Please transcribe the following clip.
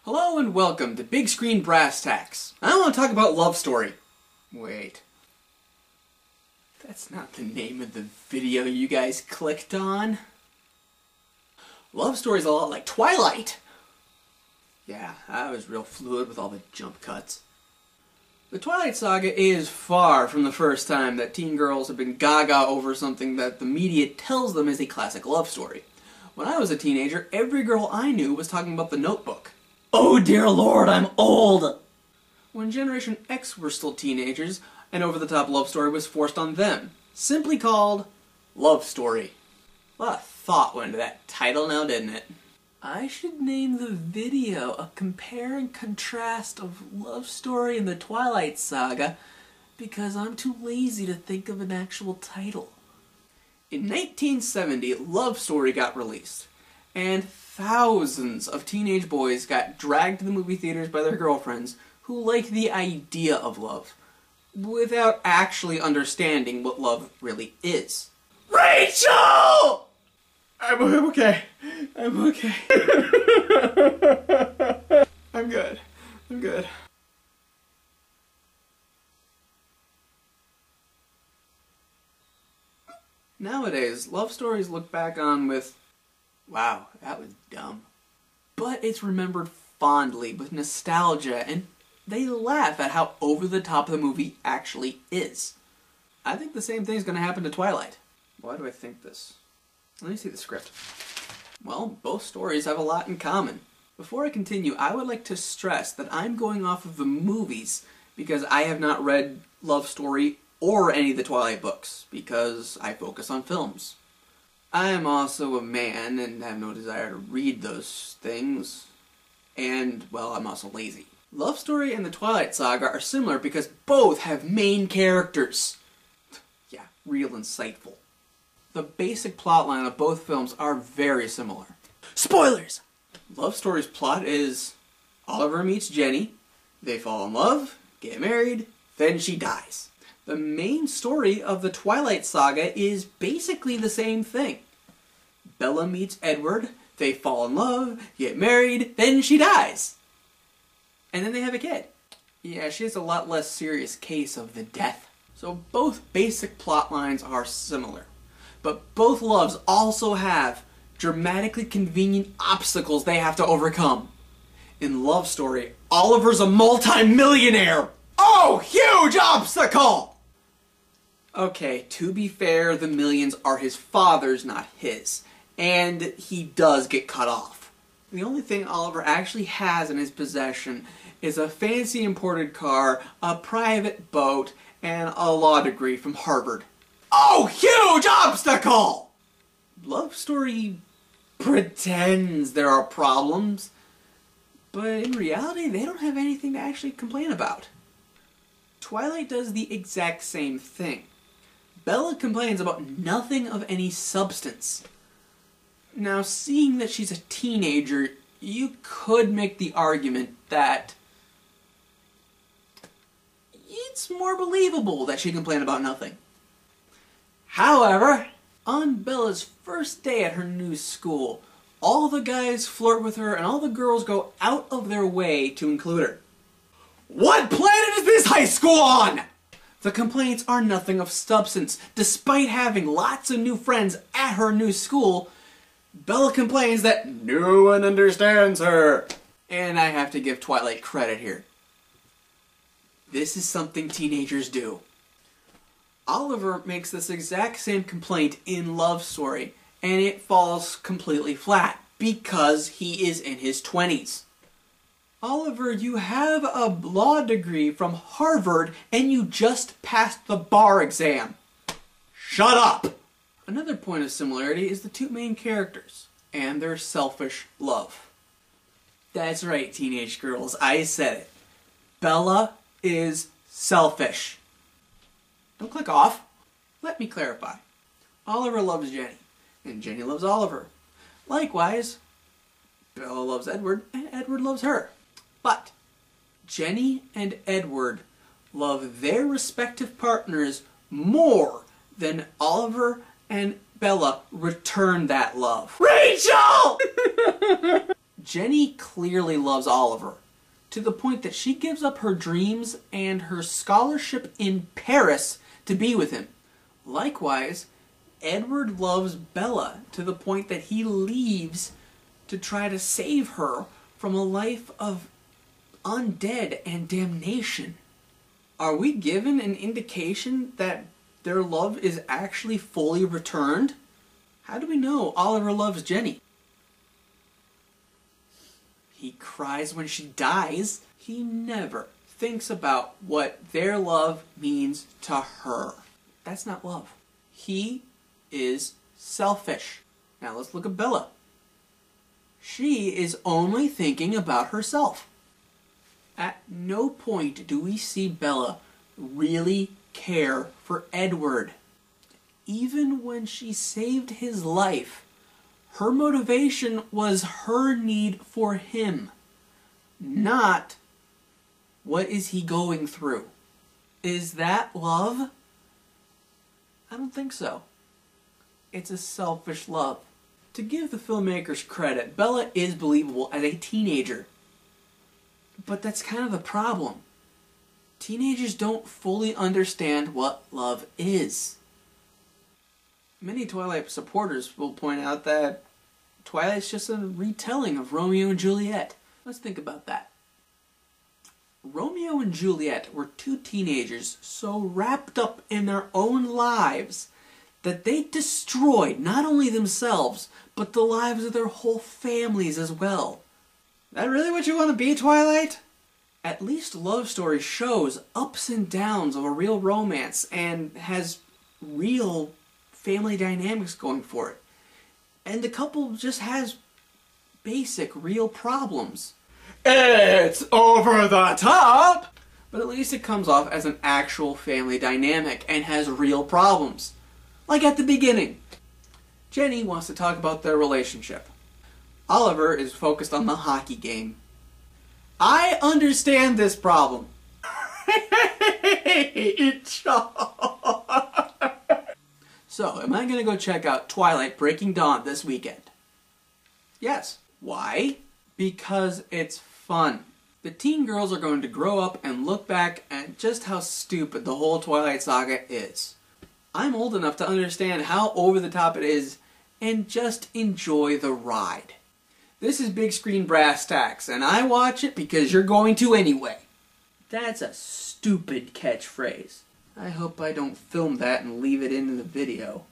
Hello and welcome to Big Screen Brass Tacks. I want to talk about Love Story. Wait. That's not the name of the video you guys clicked on. Love Story's a lot like Twilight. Yeah, I was real fluid with all the jump cuts. The Twilight Saga is far from the first time that teen girls have been gaga over something that the media tells them is a classic love story. When I was a teenager, every girl I knew was talking about The Notebook. Oh dear Lord, I'm old! When Generation X were still teenagers, an over-the-top love story was forced on them, simply called Love Story. A lot of thought went into that title now, didn't it? I should name the video a compare and contrast of Love Story and the Twilight Saga, because I'm too lazy to think of an actual title. In 1970, Love Story got released, and thousands of teenage boys got dragged to the movie theaters by their girlfriends who liked the idea of love, without actually understanding what love really is. Rachel! I'm okay. I'm okay. I'm good. I'm good. Nowadays, love stories look back on with, wow, that was dumb. But it's remembered fondly with nostalgia, and they laugh at how over-the-top the movie actually is. I think the same thing's going to happen to Twilight. Why do I think this? Let me see the script. Well, both stories have a lot in common. Before I continue, I would like to stress that I'm going off of the movies because I have not read Love Story or any of the Twilight books, because I focus on films. I am also a man and have no desire to read those things, and, well, I'm also lazy. Love Story and the Twilight Saga are similar because both have main characters. Yeah, real insightful. The basic plotline of both films are very similar. Spoilers! Love Story's plot is Oliver meets Jenny, they fall in love, get married, then she dies. The main story of the Twilight Saga is basically the same thing. Bella meets Edward, they fall in love, get married, then she dies. And then they have a kid. Yeah, she has a lot less serious case of the death. So both basic plot lines are similar. But both loves also have dramatically convenient obstacles they have to overcome. In Love Story, Oliver's a multi-millionaire! Oh, huge obstacle! Okay, to be fair, the millions are his father's, not his. And he does get cut off. The only thing Oliver actually has in his possession is a fancy imported car, a private boat, and a law degree from Harvard. Oh, huge obstacle! Love Story pretends there are problems, but in reality they don't have anything to actually complain about. Twilight does the exact same thing. Bella complains about nothing of any substance. Now, seeing that she's a teenager, you could make the argument that it's more believable that she complained about nothing. However, on Bella's first day at her new school, all the guys flirt with her and all the girls go out of their way to include her. What planet is this high school on? The complaints are nothing of substance. Despite having lots of new friends at her new school, Bella complains that no one understands her. And I have to give Twilight credit here. This is something teenagers do. Oliver makes this exact same complaint in Love Story, and it falls completely flat because he is in his 20s. Oliver, you have a law degree from Harvard and you just passed the bar exam. Shut up! Another point of similarity is the two main characters and their selfish love. That's right, teenage girls, I said it. Bella is selfish. Don't click off. Let me clarify. Oliver loves Jenny, and Jenny loves Oliver. Likewise, Bella loves Edward, and Edward loves her. But Jenny and Edward love their respective partners more than Oliver and Bella return that love. Rachel! Jenny clearly loves Oliver, to the point that she gives up her dreams and her scholarship in Paris to be with him. Likewise, Edward loves Bella to the point that he leaves to try to save her from a life of undead and damnation. Are we given an indication that their love is actually fully returned? How do we know Oliver loves Jenny? He cries when she dies. He never thinks about what their love means to her. That's not love. He is selfish. Now let's look at Bella. She is only thinking about herself. At no point do we see Bella really care for Edward. Even when she saved his life, her motivation was her need for him, not what is he going through. Is that love? I don't think so. It's a selfish love. To give the filmmakers credit, Bella is believable as a teenager. But that's kind of the problem. Teenagers don't fully understand what love is. Many Twilight supporters will point out that Twilight's just a retelling of Romeo and Juliet. Let's think about that. Romeo and Juliet were two teenagers so wrapped up in their own lives that they destroyed not only themselves, but the lives of their whole families as well. That really what you want to be, Twilight? At least Love Story shows ups and downs of a real romance and has real family dynamics going for it. And the couple just has basic, real problems. It's over the top! But at least it comes off as an actual family dynamic and has real problems. Like at the beginning. Jenny wants to talk about their relationship. Oliver is focused on the hockey game. I understand this problem. So, am I going to go check out Twilight Breaking Dawn this weekend? Yes. Why? Because it's fun. The teen girls are going to grow up and look back at just how stupid the whole Twilight Saga is. I'm old enough to understand how over the top it is and just enjoy the ride. This is big screen brass tacks, and I watch it because you're going to anyway. That's a stupid catchphrase. I hope I don't film that and leave it in the video.